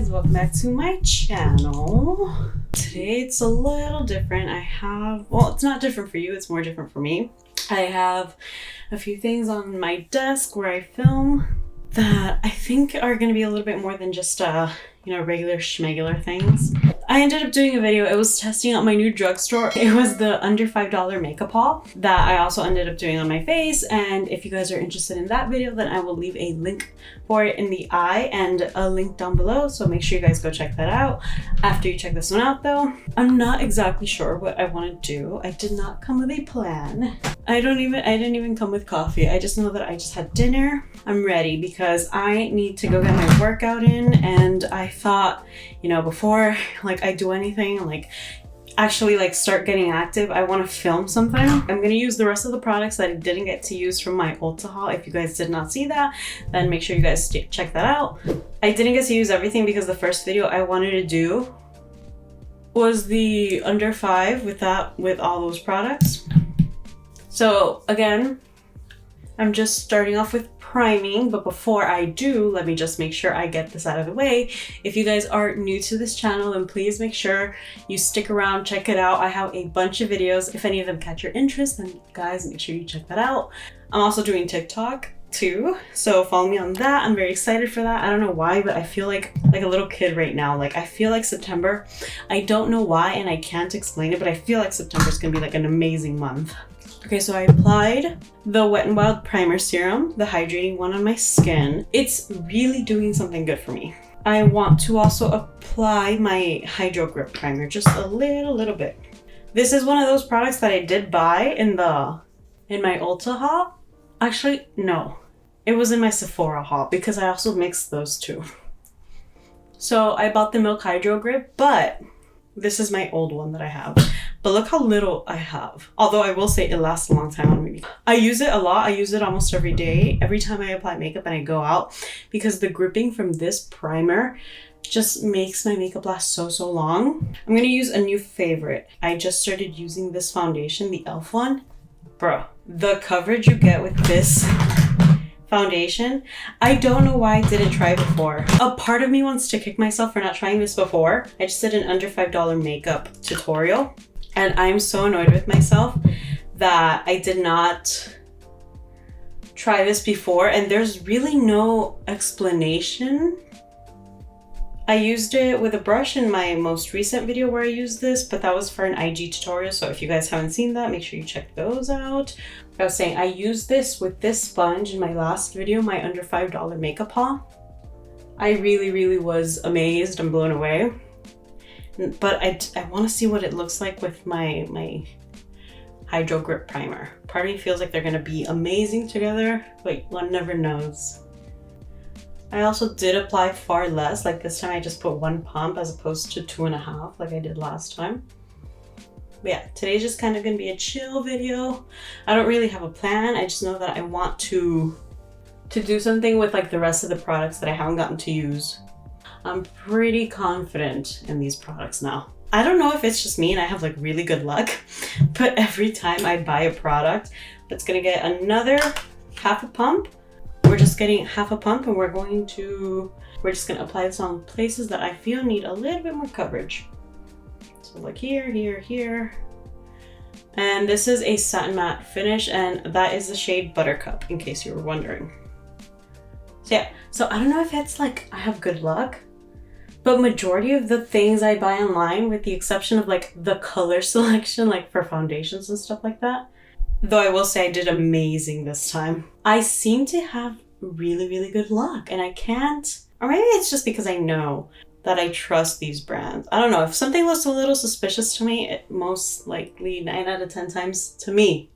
guys, welcome back to my channel. Today it's a little different. Well, it's not different for you, it's more different for me. I have a few things on my desk where I film that I think are going to be a little bit more than just regular schmegular things. I ended up doing a video. It was testing out my new drugstore. It was the under $5 makeup haul that I also ended up doing on my face. And if you guys are interested in that video, then I will leave a link for it in the eye and a link down below. So make sure you guys go check that out. After you check this one out though, I'm not exactly sure what I want to do. I did not come with a plan. I didn't even come with coffee. I just know that I just had dinner. I'm ready because I need to go get my workout in, and I thought, before I do anything, actually start getting active, I want to film something. I'm going to use the rest of the products that I didn't get to use from my Ulta haul. If you guys did not see that, then make sure you guys check that out. I didn't get to use everything because the first video I wanted to do was the under 5 with all those products. So again, I'm just starting off with priming, but before I do, let me just make sure I get this out of the way. If you guys are new to this channel, then please make sure you stick around, check it out. I have a bunch of videos. If any of them catch your interest, then guys, make sure you check that out. I'm also doing TikTok too, so follow me on that. I'm very excited for that. I don't know why, but I feel like a little kid right now. I feel like September, I don't know why and I can't explain it, but I feel like September is gonna be an amazing month. Okay, so I applied the Wet n Wild Primer Serum, the hydrating one on my skin. It's really doing something good for me. I want to also apply my Hydro Grip Primer, just a little bit. This is one of those products that I did buy in my Ulta haul. Actually, no. It was in my Sephora haul because I also mixed those two. So I bought the Milk Hydro Grip, but this is my old one that I have. But look how little I have. Although I will say it lasts a long time on me. I use it a lot. I use it almost every day, every time I apply makeup and I go out, because the gripping from this primer just makes my makeup last so long. I'm gonna use a new favorite. I just started using this foundation, the e.l.f. one. Bro, the coverage you get with this foundation, I don't know why I didn't try before. A part of me wants to kick myself for not trying this before. I just did an under $5 makeup tutorial, and I'm so annoyed with myself that I did not try this before, and there's really no explanation. I used it with a brush in my most recent video where I used this, but that was for an IG tutorial. So if you guys haven't seen that, make sure you check those out. I was saying I used this with this sponge in my last video, my under $5 makeup haul. I really was amazed and blown away. But I want to see what it looks like with my Hydro Grip Primer. Part of me feels like they're going to be amazing together, but one never knows. I also did apply far less. This time I just put 1 pump as opposed to 2.5 like I did last time. But yeah, today's just kind of going to be a chill video. I don't really have a plan. I just know that I want to do something with the rest of the products that I haven't gotten to use. I'm pretty confident in these products now. I don't know if it's just me and I have really good luck, but every time I buy a product that's going to get another half a pump, we're just getting half a pump, and we're just going to apply this on places that I feel need a little bit more coverage. So here. And this is a satin matte finish, and that is the shade Buttercup, in case you were wondering. So yeah, so I don't know if it's I have good luck, but majority of the things I buy online, with the exception of the color selection, for foundations and stuff like that, though I will say I did amazing this time, I seem to have really good luck, and I can't, or maybe it's just because I know that I trust these brands. I don't know. If something looks a little suspicious to me, it most likely 9 out of 10 times to me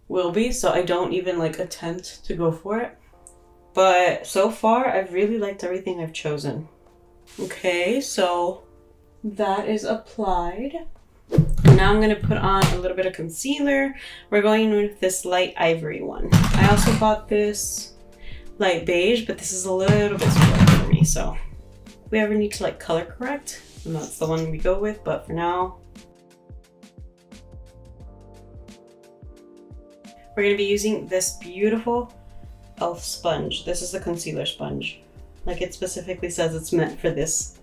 will be. So I don't even attempt to go for it. But so far, I've really liked everything I've chosen. Okay, so that is applied. Now I'm going to put on a little bit of concealer. We're going with this light ivory one. I also bought this light beige, but this is a little bit too light for me. So if we ever need to color correct, and that's the one we go with. But for now, we're going to be using this beautiful e.l.f. sponge. This is the concealer sponge. Like it specifically says it's meant for this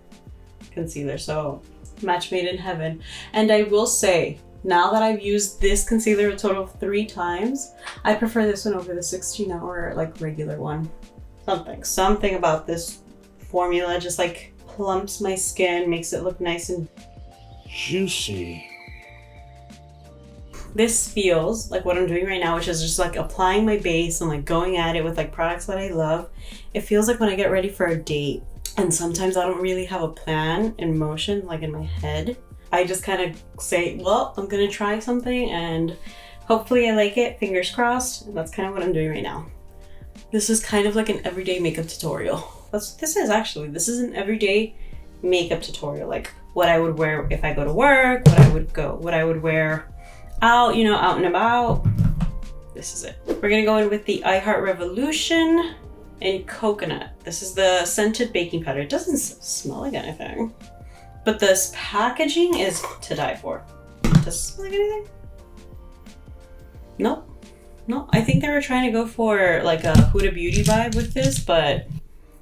concealer. So match made in heaven. And I will say, now that I've used this concealer a total of 3 times, I prefer this one over the 16-hour like regular one. Something about this formula just like plumps my skin, makes it look nice and juicy. This feels like what I'm doing right now, which is just like applying my base and like going at it with like products that I love. It feels like when I get ready for a date, and sometimes I don't really have a plan in motion, like in my head. I just kind of say, well, I'm gonna try something and hopefully I like it, fingers crossed. And that's kind of what I'm doing right now. This is kind of like an everyday makeup tutorial. That's what this is actually. This is an everyday makeup tutorial. Like what I would wear if I go to work, what I would wear out, you know, out and about. This is it. We're gonna go in with the I Heart Revolution in Coconut. This is the scented baking powder. It doesn't smell like anything, but this packaging is to die for. Does it smell like anything? Nope. No, I think they were trying to go for like a Huda Beauty vibe with this, but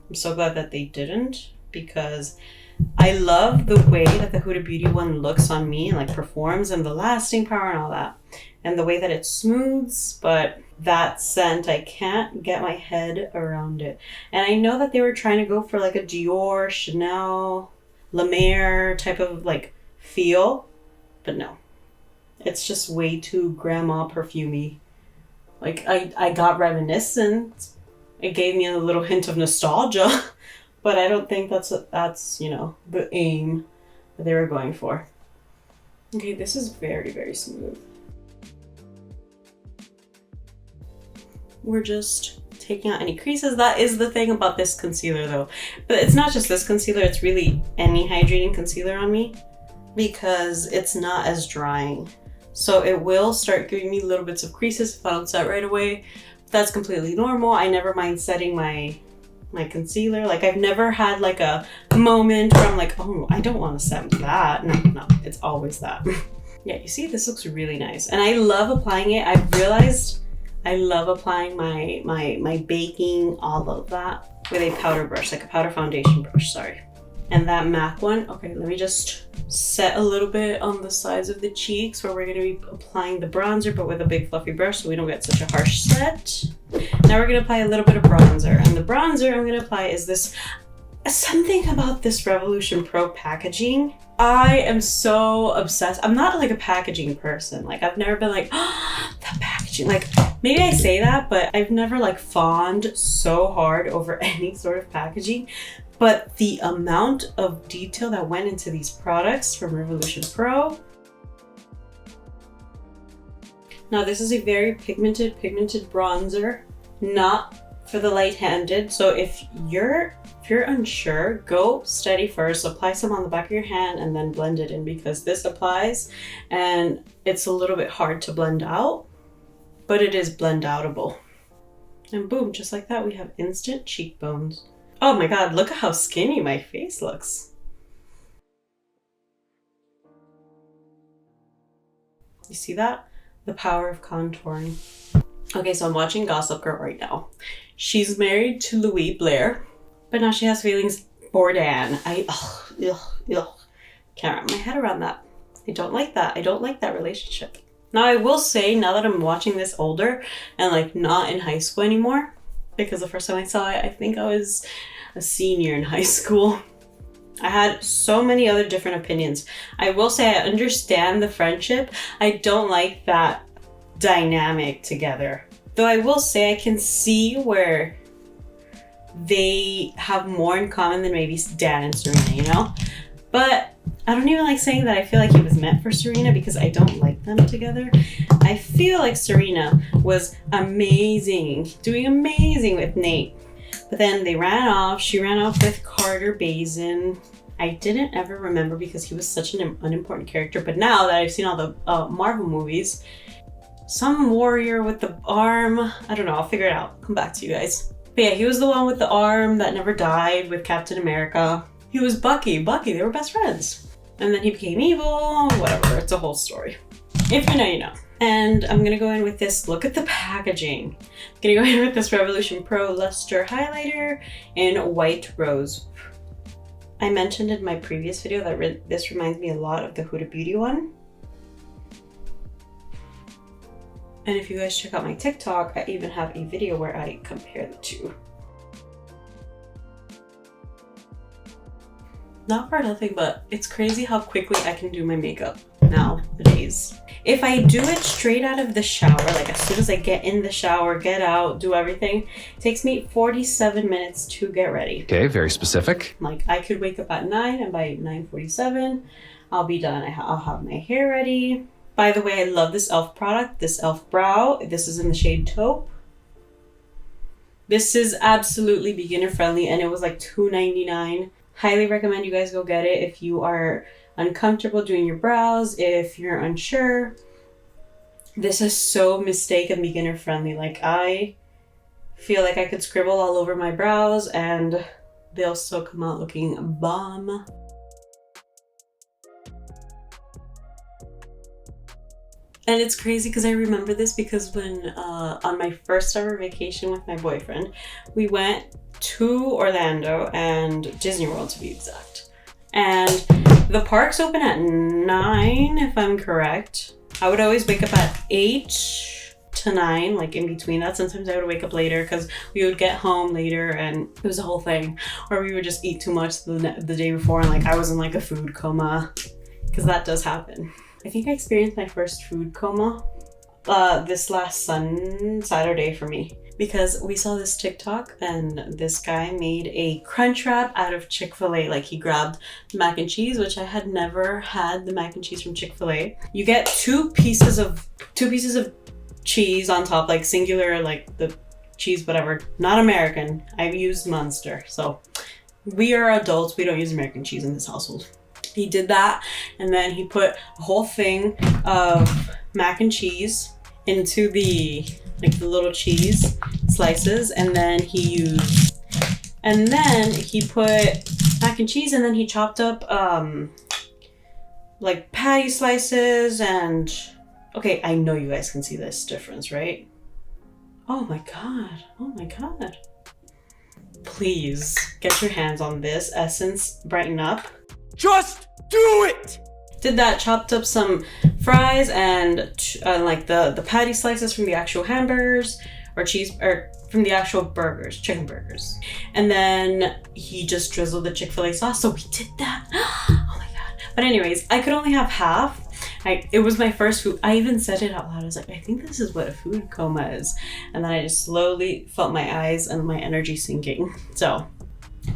I'm so glad that they didn't, because I love the way that the Huda Beauty one looks on me and like performs, and the lasting power and all that, and the way that it smooths, but that scent, I can't get my head around it. And I know that they were trying to go for like a Dior, Chanel, La Mer type of like feel, but no, it's just way too grandma perfumey. Like I got reminiscent. It gave me a little hint of nostalgia, but I don't think that's you know, the aim that they were going for. Okay, this is very, very smooth. We're just taking out any creases. That is the thing about this concealer though. But it's not just this concealer, it's really any hydrating concealer on me, because it's not as drying. So it will start giving me little bits of creases if I don't set right away. That's completely normal. I never mind setting my concealer. Like I've never had like a moment where I'm like, oh, I don't want to set that. No, it's always that. Yeah, you see, this looks really nice. And I love applying it. I've realized I love applying my baking, all of that, with a powder brush, like a powder foundation brush, sorry. And that MAC one, okay, let me just set a little bit on the sides of the cheeks where we're gonna be applying the bronzer, but with a big fluffy brush so we don't get such a harsh set. Now we're gonna apply a little bit of bronzer. And the bronzer I'm gonna apply is this, something about this Revolution Pro packaging. I am so obsessed. I'm not like a packaging person. Like I've never been like, oh, that packaging. Like maybe I say that, but I've never like fawned so hard over any sort of packaging. But the amount of detail that went into these products from Revolution Pro. Now this is a very pigmented bronzer, not for the light-handed. So if you're unsure, go steady first, apply some on the back of your hand and then blend it in, because this applies and it's a little bit hard to blend out, but it is blend outable. And boom, just like that, we have instant cheekbones. Oh my God, look at how skinny my face looks. You see that? The power of contouring. Okay, so I'm watching Gossip Girl right now. She's married to Louis Blair, but now she has feelings for Dan. Can't wrap my head around that. I don't like that. I don't like that relationship. Now I will say, now that I'm watching this older and like not in high school anymore, because the first time I saw it, I think I was a senior in high school. I had so many other different opinions. I will say I understand the friendship. I don't like that dynamic together. Though I will say I can see where they have more in common than maybe Dan and Serena, you know? But I don't even like saying that I feel like he was meant for Serena, because I don't like them together. I feel like Serena was amazing, doing amazing with Nate. But then they ran off. She ran off with Carter Bazin. I didn't ever remember because he was such an unimportant character. But now that I've seen all the Marvel movies, some warrior with the arm, I don't know, I'll figure it out. Come back to you guys. But yeah, he was the one with the arm that never died with Captain America. He was Bucky, they were best friends. And then he became evil, whatever, it's a whole story. If you know, you know. And I'm gonna go in with this, look at the packaging. I'm gonna go in with this Revolution Pro Luster Highlighter in White Rose. I mentioned in my previous video that this reminds me a lot of the Huda Beauty one. And if you guys check out my TikTok, I even have a video where I compare the two. Not for nothing, but it's crazy how quickly I can do my makeup nowadays. If I do it straight out of the shower, like as soon as I get in the shower, get out, do everything, it takes me 47 minutes to get ready. Okay, very specific. Like I could wake up at 9 and by 9:47, I'll be done. I'll have my hair ready. By the way, I love this e.l.f. product, this e.l.f. Brow. This is in the shade Taupe. This is absolutely beginner friendly and it was like $2.99. Highly recommend you guys go get it if you are uncomfortable doing your brows, if you're unsure. This is so mistake and beginner friendly. Like I feel like I could scribble all over my brows and they'll still come out looking bomb. And it's crazy because I remember this because when on my first summer vacation with my boyfriend, we went to Orlando and Disney World to be exact. And the parks open at 9 if I'm correct. I would always wake up at 8 to 9, like in between that. Sometimes I would wake up later because we would get home later and it was a whole thing. Or we would just eat too much the day before and like I was in like a food coma because that does happen. I think I experienced my first food coma this last Saturday for me because we saw this TikTok and this guy made a crunch wrap out of Chick-fil-A. Like he grabbed mac and cheese, which I had never had the mac and cheese from Chick-fil-A. You get two pieces of cheese on top, like singular, like the cheese, whatever, not American. I've used Munster. So we are adults. We don't use American cheese in this household. He did that and then he put a whole thing of mac and cheese into the little cheese slices and then he put mac and cheese and then he chopped up like patty slices and okay, I know you guys can see this difference, right? Oh my god. Please get your hands on this Essence Brighten Up. Just do it! Did that, chopped up some fries and like the patty slices from the actual hamburgers or from the actual burgers, chicken burgers. And then he just drizzled the Chick-fil-A sauce. So we did that. Oh my god. But anyways, I could only have half. It was my first food. I even said it out loud. I was like, I think this is what a food coma is. And then I just slowly felt my eyes and my energy sinking. So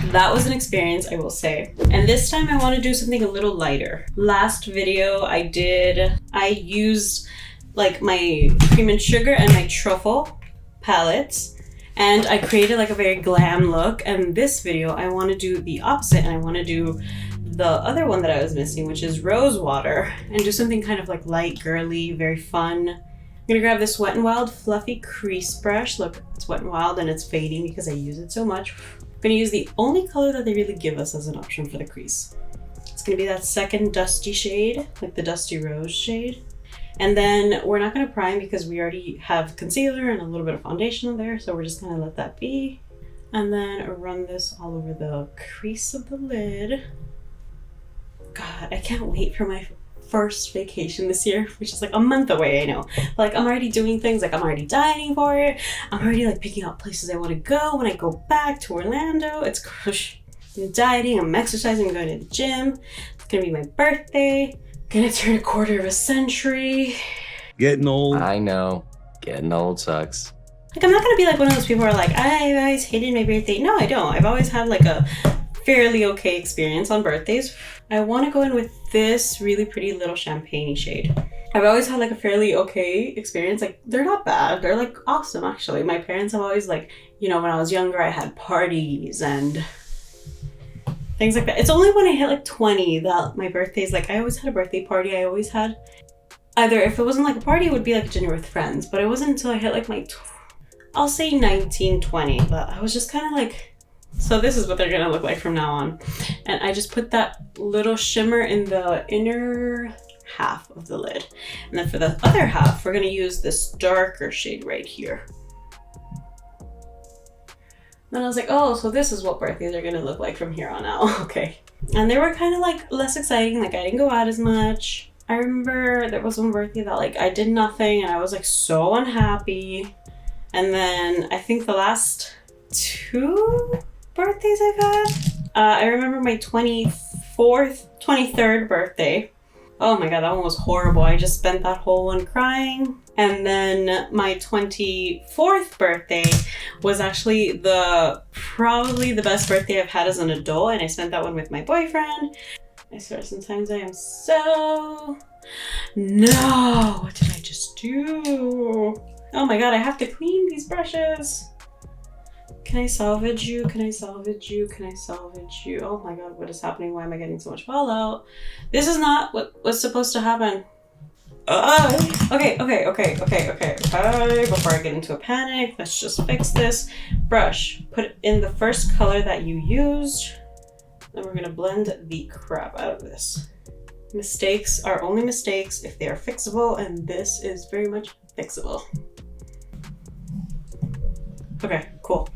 that was an experience, I will say. And this time I want to do something a little lighter. Last video I used like my cream and sugar and my truffle palettes and I created like a very glam look. And this video I want to do the opposite and I want to do the other one that I was missing, which is rose water, and do something kind of like light, girly, very fun. I'm gonna grab this Wet n Wild fluffy crease brush. Look, it's Wet n Wild and it's fading because I use it so much. I'm gonna use the only color that they really give us as an option for the crease. It's gonna be that second dusty shade, like the dusty rose shade. And then we're not gonna prime because we already have concealer and a little bit of foundation on there, so we're just gonna let that be. And then run this all over the crease of the lid. God, I can't wait for my first vacation this year, which is like a month away, I know. But like I'm already doing things, like I'm already dieting for it. I'm already like picking out places I want to go when I go back to Orlando. I'm dieting, I'm exercising, I'm going to the gym. It's gonna be my birthday. I'm gonna turn a quarter of a century. Getting old. I know, getting old sucks. Like I'm not gonna be like one of those people who are like, I've always hated my birthday. No, I don't. I've always had like a fairly okay experience on birthdays. I want to go in with this really pretty little champagne shade. I've always had like a fairly okay experience. Like they're not bad. They're like awesome actually. My parents have always like, you know, when I was younger I had parties and things like that. It's only when I hit like 20 that my birthday's like, I always had a birthday party. I always had either, if it wasn't like a party, it would be like a dinner with friends. But it wasn't until I hit like my, I'll say 19, 20. But I was just kind of like, so this is what they're gonna look like from now on. And I just put that little shimmer in the inner half of the lid. And then for the other half, we're gonna use this darker shade right here. Then I was like, oh, so this is what birthdays are gonna look like from here on out. Okay. And they were kind of like less exciting. Like I didn't go out as much. I remember there was one birthday that like I did nothing and I was like so unhappy. And then I think the last 2 birthdays I've had, I remember my 23rd birthday. Oh my god, that one was horrible. I just spent that whole one crying. And then my 24th birthday was actually probably the best birthday I've had as an adult, and I spent that one with my boyfriend. I swear sometimes I am so... No! What did I just do? Oh my god, I have to clean these brushes. Can I salvage you? Can I salvage you? Can I salvage you? Oh my god, what is happening? Why am I getting so much fallout? This is not what was supposed to happen. Okay. Before I get into a panic, let's just fix this. Brush. Put it in the first color that you used. Then we're gonna blend the crap out of this. Mistakes are only mistakes if they are fixable, and this is very much fixable. Okay, cool.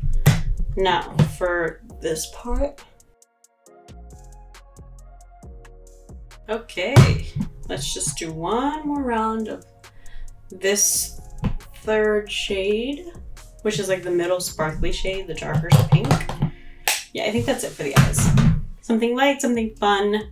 Now for this part. Okay, let's just do one more round of this 3rd shade, which is like the middle sparkly shade, the darker pink. Yeah, I think that's it for the eyes. Something light, something fun.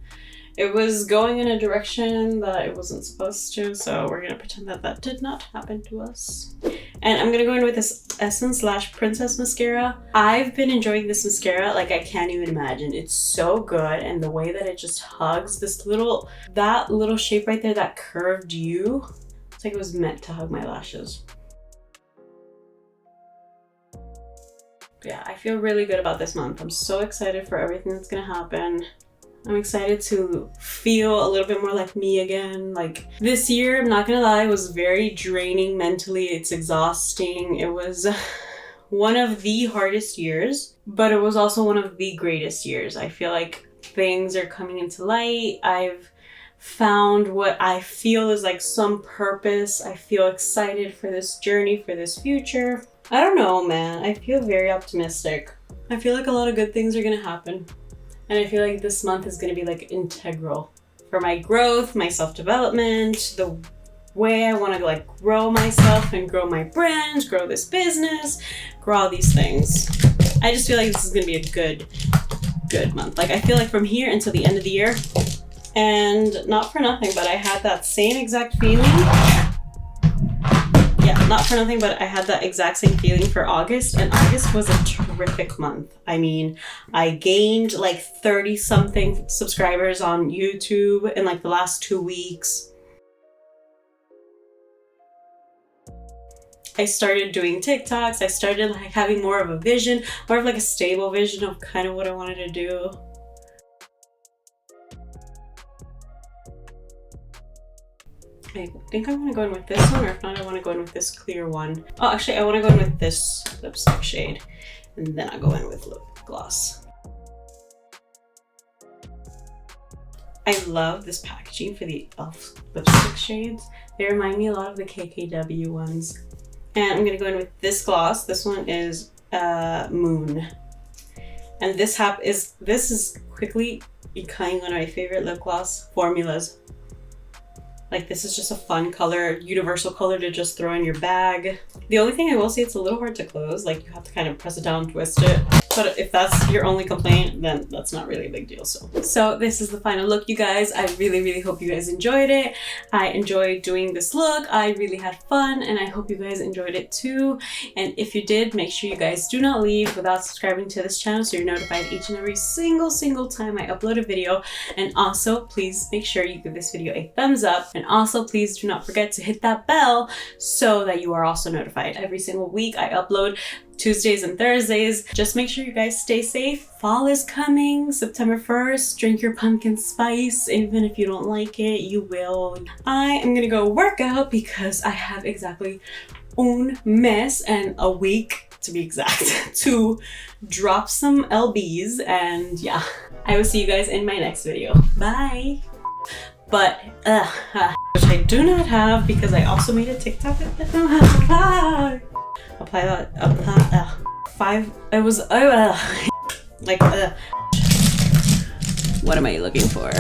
It was going in a direction that it wasn't supposed to, so we're gonna pretend that that did not happen to us. And I'm gonna go in with this Essence/Princess mascara. I've been enjoying this mascara like I can't even imagine. It's so good, and the way that it just hugs that little shape right there, that curved U, it's like it was meant to hug my lashes. Yeah, I feel really good about this month. I'm so excited for everything that's gonna happen. I'm excited to feel a little bit more like me again. Like this year, I'm not gonna lie, was very draining mentally. It's exhausting. It was one of the hardest years, but it was also one of the greatest years. I feel like things are coming into light. I've found what I feel is like some purpose. I feel excited for this journey, for this future. I don't know, man. I feel very optimistic. I feel like a lot of good things are gonna happen. And I feel like this month is gonna be like integral for my growth, my self-development, the way I wanna like grow myself and grow my brand, grow this business, grow all these things. I just feel like this is gonna be a good month. Like I feel like from here until the end of the year, and not for nothing, but I had that same exact feeling. Yeah, not for nothing, but I had that exact same feeling for August, and August was a terrific month. I mean, I gained like 30 something subscribers on YouTube in like the last 2 weeks. I started doing TikToks. I started like having more of a vision, more of like a stable vision of kind of what I wanted to do. I think I want to go in with this one, or if not, I want to go in with this clear one. Oh, actually, I want to go in with this lipstick shade, and then I'll go in with lip gloss. I love this packaging for the e.l.f. lipstick shades. They remind me a lot of the KKW ones. And I'm going to go in with this gloss. This one is Moon. And this is quickly becoming one of my favorite lip gloss formulas. Like this is just a fun color, universal color to just throw in your bag. The only thing I will say, it's a little hard to close. Like you have to kind of press it down, twist it. But if that's your only complaint, then that's not really a big deal. So this is the final look, you guys. I really hope you guys enjoyed it. I enjoyed doing this look. I really had fun, and I hope you guys enjoyed it too. And if you did, make sure you guys do not leave without subscribing to this channel so you're notified each and every single time I upload a video. And also, please make sure you give this video a thumbs up. And also, please do not forget to hit that bell so that you are also notified. Every single week I upload Tuesdays and Thursdays. Just make sure you guys stay safe. Fall is coming, September 1st. Drink your pumpkin spice. Even if you don't like it, you will. I am gonna go work out because I have exactly un mes and a week, to be exact, to drop some LBs. And yeah, I will see you guys in my next video. Bye. but which I do not have because I also made a TikTok with it. Apply that. 5. It was like. What am I looking for?